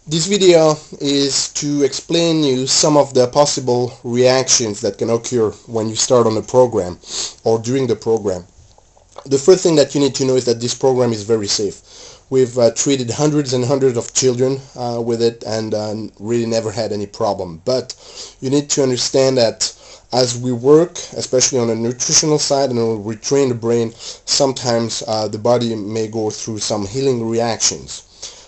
This video is to explain you some of the possible reactions that can occur when you start on a program or during the program. The first thing that you need to know is that this program is very safe. We've treated hundreds and hundreds of children with it and really never had any problem. But you need to understand that as we work, especially on a nutritional side and we train the brain, sometimes the body may go through some healing reactions.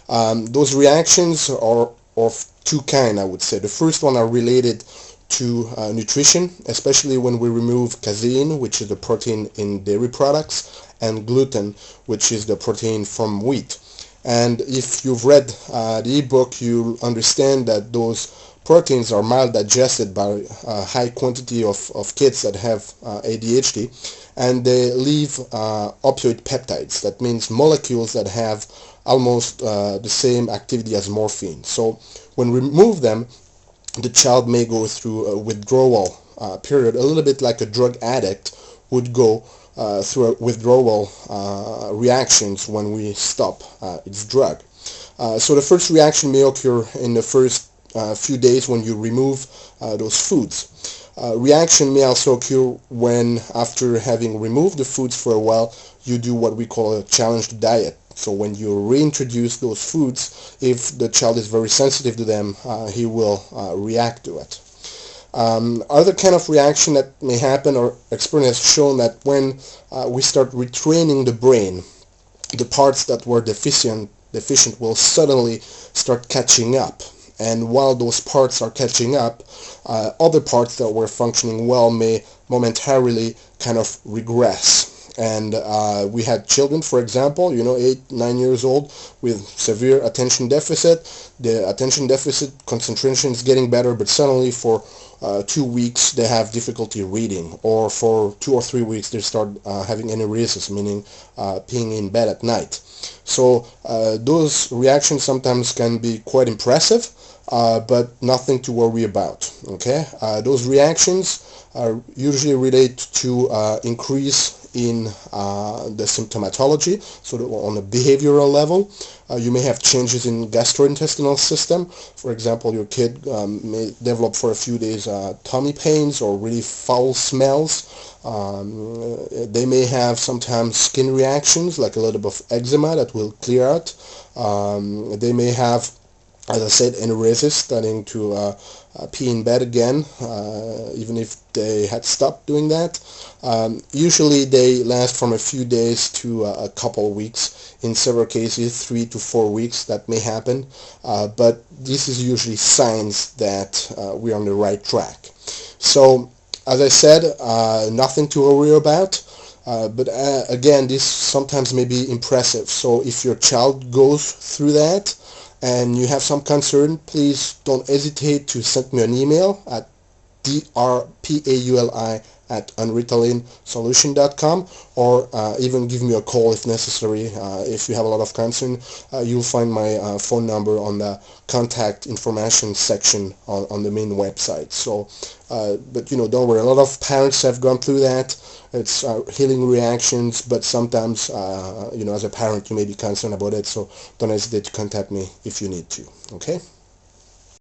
Those reactions are of two kinds, I would say. The first one are related to nutrition, especially when we remove casein, which is the protein in dairy products, and gluten, which is the protein from wheat. And if you've read the ebook, you'll understand that those proteins are maldigested by a high quantity of kids that have ADHD, and they leave opioid peptides. That means molecules that have almost the same activity as morphine. So when we remove them, the child may go through a withdrawal period, a little bit like a drug addict would go through a withdrawal reactions when we stop its drug. So the first reaction may occur in the first few days when you remove those foods. Reaction may also occur when, after having removed the foods for a while, you do what we call a challenged diet. So when you reintroduce those foods, if the child is very sensitive to them, he will react to it. Other kind of reaction that may happen, or experience has shown that when we start retraining the brain, the parts that were deficient will suddenly start catching up. And while those parts are catching up, other parts that were functioning well may momentarily kind of regress. And we had children, for example, 8, 9 years old with severe attention deficit. The attention deficit concentration is getting better, but suddenly for 2 weeks they have difficulty reading, or for 2 or 3 weeks they start having enuresis, meaning peeing in bed at night. So those reactions sometimes can be quite impressive, but nothing to worry about. Okay, those reactions are usually related to increase in the symptomatology. So on a behavioral level, you may have changes in gastrointestinal system. For example, your kid may develop for a few days tummy pains or really foul smells. They may have sometimes skin reactions, like a little bit of eczema that will clear out. They may have, as I said, enuresis, starting to pee in bed again, even if they had stopped doing that. Usually they last from a few days to a couple weeks. In several cases, 3 to 4 weeks that may happen. But this is usually signs that we're on the right track. So, as I said, nothing to worry about. But again, this sometimes may be impressive. So if your child goes through that, and you have some concern, please don't hesitate to send me an email at drpauli@unritalinsolution.com, or even give me a call if necessary. If you have a lot of concern, you'll find my phone number on the contact information section on the main website. So, but don't worry, a lot of parents have gone through that. It's healing reactions, but sometimes, as a parent, you may be concerned about it, so don't hesitate to contact me if you need to. Okay?